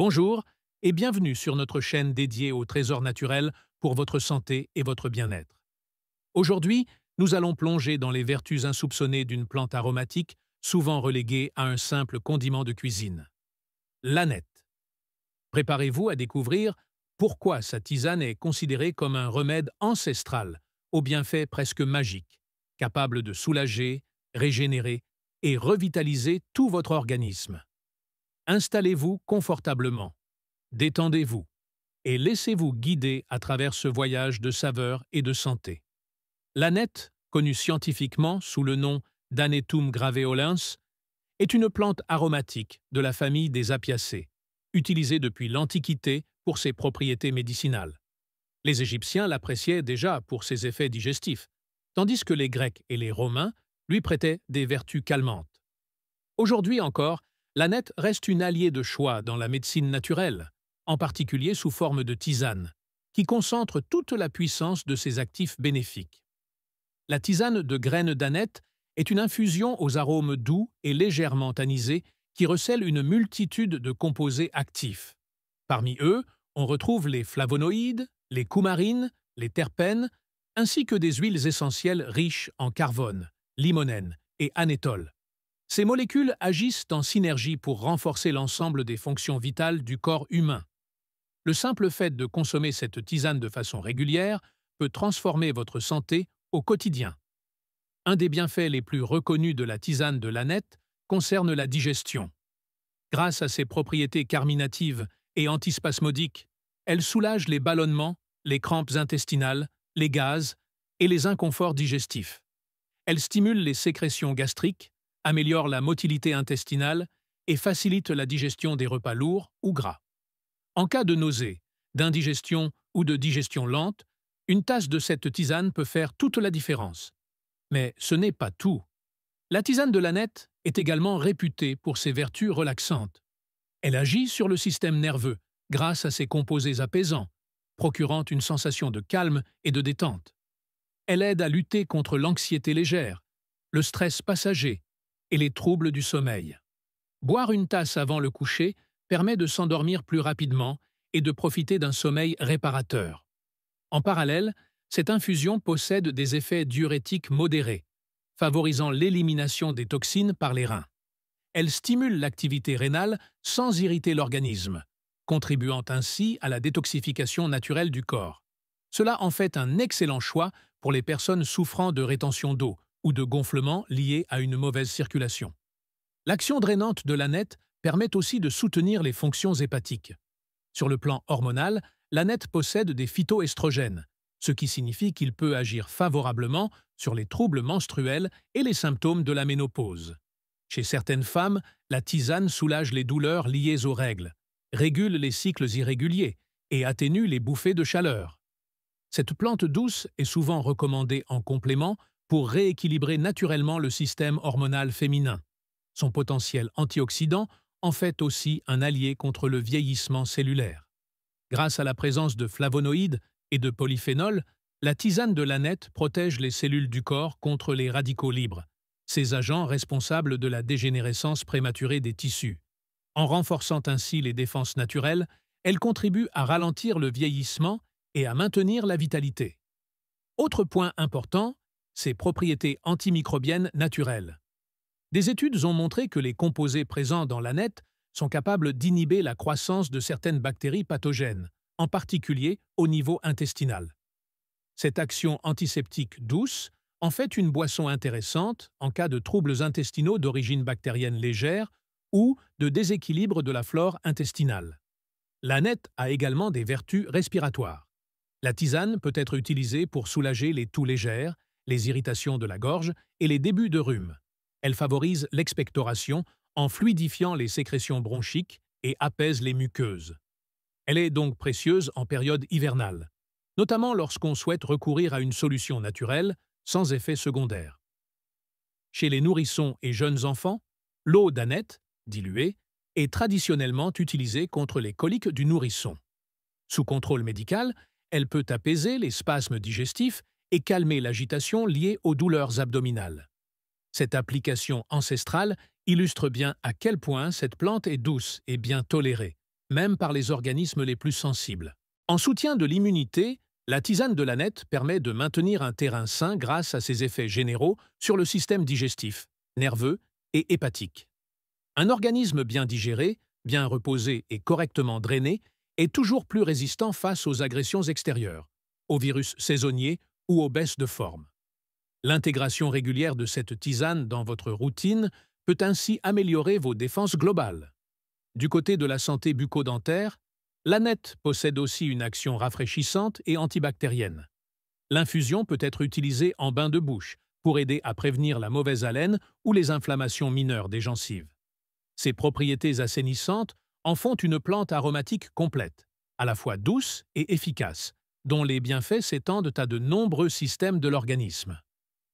Bonjour et bienvenue sur notre chaîne dédiée aux trésors naturels pour votre santé et votre bien-être. Aujourd'hui, nous allons plonger dans les vertus insoupçonnées d'une plante aromatique souvent reléguée à un simple condiment de cuisine. L'aneth. Préparez-vous à découvrir pourquoi sa tisane est considérée comme un remède ancestral aux bienfaits presque magiques, capable de soulager, régénérer et revitaliser tout votre organisme. Installez-vous confortablement, détendez-vous et laissez-vous guider à travers ce voyage de saveurs et de santé. L'aneth, connue scientifiquement sous le nom d'Anetum graveolens, est une plante aromatique de la famille des Apiacées, utilisée depuis l'Antiquité pour ses propriétés médicinales. Les Égyptiens l'appréciaient déjà pour ses effets digestifs, tandis que les Grecs et les Romains lui prêtaient des vertus calmantes. Aujourd'hui encore, l'aneth reste une alliée de choix dans la médecine naturelle, en particulier sous forme de tisane, qui concentre toute la puissance de ses actifs bénéfiques. La tisane de graines d'aneth est une infusion aux arômes doux et légèrement anisés qui recèle une multitude de composés actifs. Parmi eux, on retrouve les flavonoïdes, les coumarines, les terpènes, ainsi que des huiles essentielles riches en carbone, limonène et anétol. Ces molécules agissent en synergie pour renforcer l'ensemble des fonctions vitales du corps humain. Le simple fait de consommer cette tisane de façon régulière peut transformer votre santé au quotidien. Un des bienfaits les plus reconnus de la tisane de l'aneth concerne la digestion. Grâce à ses propriétés carminatives et antispasmodiques, elle soulage les ballonnements, les crampes intestinales, les gaz et les inconforts digestifs. Elle stimule les sécrétions gastriques, améliore la motilité intestinale et facilite la digestion des repas lourds ou gras. En cas de nausée, d'indigestion ou de digestion lente, une tasse de cette tisane peut faire toute la différence. Mais ce n'est pas tout. La tisane de l'aneth est également réputée pour ses vertus relaxantes. Elle agit sur le système nerveux grâce à ses composés apaisants, procurant une sensation de calme et de détente. Elle aide à lutter contre l'anxiété légère, le stress passager et les troubles du sommeil. Boire une tasse avant le coucher permet de s'endormir plus rapidement et de profiter d'un sommeil réparateur. En parallèle, cette infusion possède des effets diurétiques modérés, favorisant l'élimination des toxines par les reins. Elle stimule l'activité rénale sans irriter l'organisme, contribuant ainsi à la détoxification naturelle du corps. Cela en fait un excellent choix pour les personnes souffrant de rétention d'eau ou de gonflement liés à une mauvaise circulation. L'action drainante de l'aneth permet aussi de soutenir les fonctions hépatiques. Sur le plan hormonal, l'aneth possède des phytoestrogènes, ce qui signifie qu'il peut agir favorablement sur les troubles menstruels et les symptômes de la ménopause. Chez certaines femmes, la tisane soulage les douleurs liées aux règles, régule les cycles irréguliers et atténue les bouffées de chaleur. Cette plante douce est souvent recommandée en complément pour rééquilibrer naturellement le système hormonal féminin. Son potentiel antioxydant en fait aussi un allié contre le vieillissement cellulaire. Grâce à la présence de flavonoïdes et de polyphénols, la tisane de l'aneth protège les cellules du corps contre les radicaux libres, ces agents responsables de la dégénérescence prématurée des tissus. En renforçant ainsi les défenses naturelles, elle contribue à ralentir le vieillissement et à maintenir la vitalité. Autre point important, ses propriétés antimicrobiennes naturelles. Des études ont montré que les composés présents dans l'aneth sont capables d'inhiber la croissance de certaines bactéries pathogènes, en particulier au niveau intestinal. Cette action antiseptique douce en fait une boisson intéressante en cas de troubles intestinaux d'origine bactérienne légère ou de déséquilibre de la flore intestinale. L'aneth a également des vertus respiratoires. La tisane peut être utilisée pour soulager les toux légères, les irritations de la gorge et les débuts de rhume. Elle favorise l'expectoration en fluidifiant les sécrétions bronchiques et apaise les muqueuses. Elle est donc précieuse en période hivernale, notamment lorsqu'on souhaite recourir à une solution naturelle sans effet secondaire. Chez les nourrissons et jeunes enfants, l'eau d'aneth, diluée, est traditionnellement utilisée contre les coliques du nourrisson. Sous contrôle médical, elle peut apaiser les spasmes digestifs et calmer l'agitation liée aux douleurs abdominales. Cette application ancestrale illustre bien à quel point cette plante est douce et bien tolérée, même par les organismes les plus sensibles. En soutien de l'immunité, la tisane de l'ânette permet de maintenir un terrain sain grâce à ses effets généraux sur le système digestif, nerveux et hépatique. Un organisme bien digéré, bien reposé et correctement drainé est toujours plus résistant face aux agressions extérieures, aux virus saisonniers ou aux baisses de forme. L'intégration régulière de cette tisane dans votre routine peut ainsi améliorer vos défenses globales. Du côté de la santé bucco-dentaire, l'ânette possède aussi une action rafraîchissante et antibactérienne. L'infusion peut être utilisée en bain de bouche pour aider à prévenir la mauvaise haleine ou les inflammations mineures des gencives. Ses propriétés assainissantes en font une plante aromatique complète, à la fois douce et efficace, dont les bienfaits s'étendent à de nombreux systèmes de l'organisme.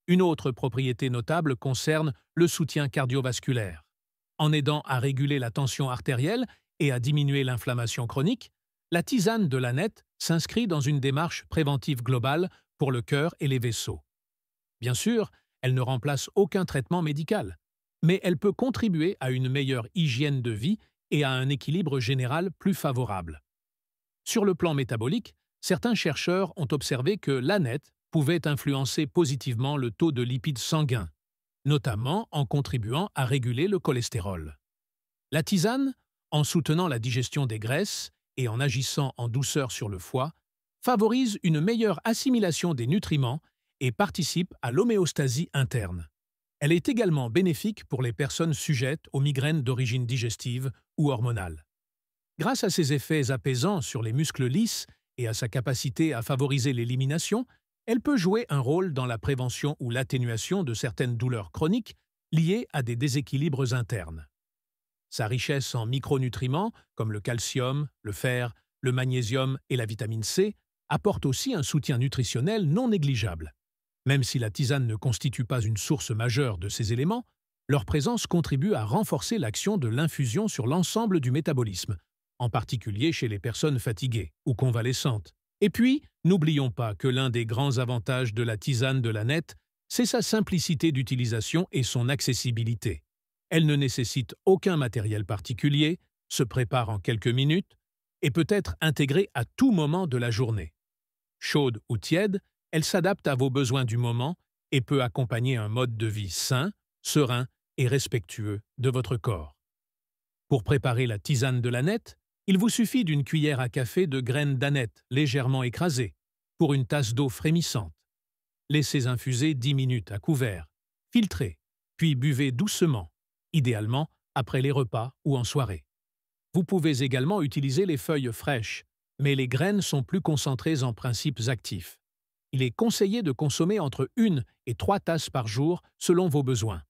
Une autre propriété notable concerne le soutien cardiovasculaire. En aidant à réguler la tension artérielle et à diminuer l'inflammation chronique, la tisane de l'ânette s'inscrit dans une démarche préventive globale pour le cœur et les vaisseaux. Bien sûr, elle ne remplace aucun traitement médical, mais elle peut contribuer à une meilleure hygiène de vie et à un équilibre général plus favorable. Sur le plan métabolique, certains chercheurs ont observé que l'ânette pouvait influencer positivement le taux de lipides sanguins, notamment en contribuant à réguler le cholestérol. La tisane, en soutenant la digestion des graisses et en agissant en douceur sur le foie, favorise une meilleure assimilation des nutriments et participe à l'homéostasie interne. Elle est également bénéfique pour les personnes sujettes aux migraines d'origine digestive ou hormonale. Grâce à ses effets apaisants sur les muscles lisses et à sa capacité à favoriser l'élimination, elle peut jouer un rôle dans la prévention ou l'atténuation de certaines douleurs chroniques liées à des déséquilibres internes. Sa richesse en micronutriments, comme le calcium, le fer, le magnésium et la vitamine C, apporte aussi un soutien nutritionnel non négligeable. Même si la tisane ne constitue pas une source majeure de ces éléments, leur présence contribue à renforcer l'action de l'infusion sur l'ensemble du métabolisme, en particulier chez les personnes fatiguées ou convalescentes. Et puis, n'oublions pas que l'un des grands avantages de la tisane de l'ânette, c'est sa simplicité d'utilisation et son accessibilité. Elle ne nécessite aucun matériel particulier, se prépare en quelques minutes et peut être intégrée à tout moment de la journée. Chaude ou tiède, elle s'adapte à vos besoins du moment et peut accompagner un mode de vie sain, serein et respectueux de votre corps. Pour préparer la tisane de l'ânette, il vous suffit d'une cuillère à café de graines d'ânette légèrement écrasées pour une tasse d'eau frémissante. Laissez infuser 10 minutes à couvert, filtrez, puis buvez doucement, idéalement après les repas ou en soirée. Vous pouvez également utiliser les feuilles fraîches, mais les graines sont plus concentrées en principes actifs. Il est conseillé de consommer entre 1 et 3 tasses par jour selon vos besoins.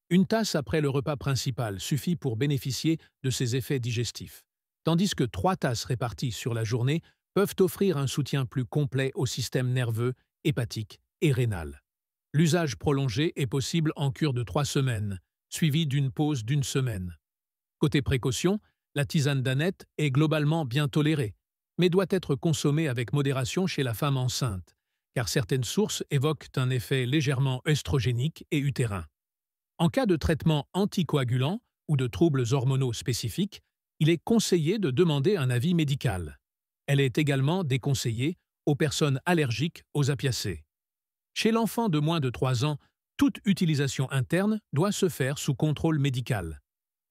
Une tasse après le repas principal suffit pour bénéficier de ses effets digestifs, tandis que 3 tasses réparties sur la journée peuvent offrir un soutien plus complet au système nerveux, hépatique et rénal. L'usage prolongé est possible en cure de 3 semaines, suivi d'une pause d'1 semaine. Côté précaution, la tisane d'ânette est globalement bien tolérée, mais doit être consommée avec modération chez la femme enceinte, car certaines sources évoquent un effet légèrement œstrogénique et utérin. En cas de traitement anticoagulant ou de troubles hormonaux spécifiques, il est conseillé de demander un avis médical. Elle est également déconseillée aux personnes allergiques aux opiacés. Chez l'enfant de moins de 3 ans, toute utilisation interne doit se faire sous contrôle médical.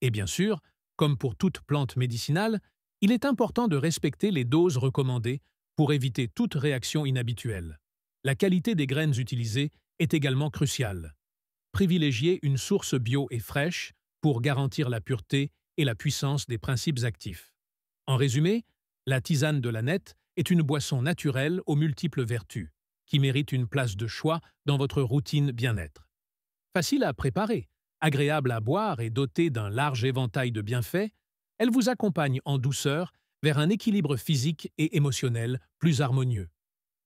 Et bien sûr, comme pour toute plante médicinale, il est important de respecter les doses recommandées pour éviter toute réaction inhabituelle. La qualité des graines utilisées est également cruciale. Privilégiez une source bio et fraîche pour garantir la pureté et la puissance des principes actifs. En résumé, la tisane de l'ânette est une boisson naturelle aux multiples vertus, qui mérite une place de choix dans votre routine bien-être. Facile à préparer, agréable à boire et dotée d'un large éventail de bienfaits, elle vous accompagne en douceur vers un équilibre physique et émotionnel plus harmonieux.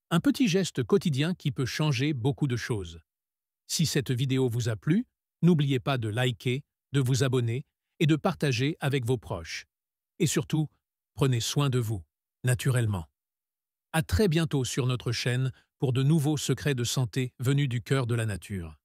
Un petit geste quotidien qui peut changer beaucoup de choses. Si cette vidéo vous a plu, n'oubliez pas de liker, de vous abonner et de partager avec vos proches. Et surtout, prenez soin de vous, naturellement. À très bientôt sur notre chaîne pour de nouveaux secrets de santé venus du cœur de la nature.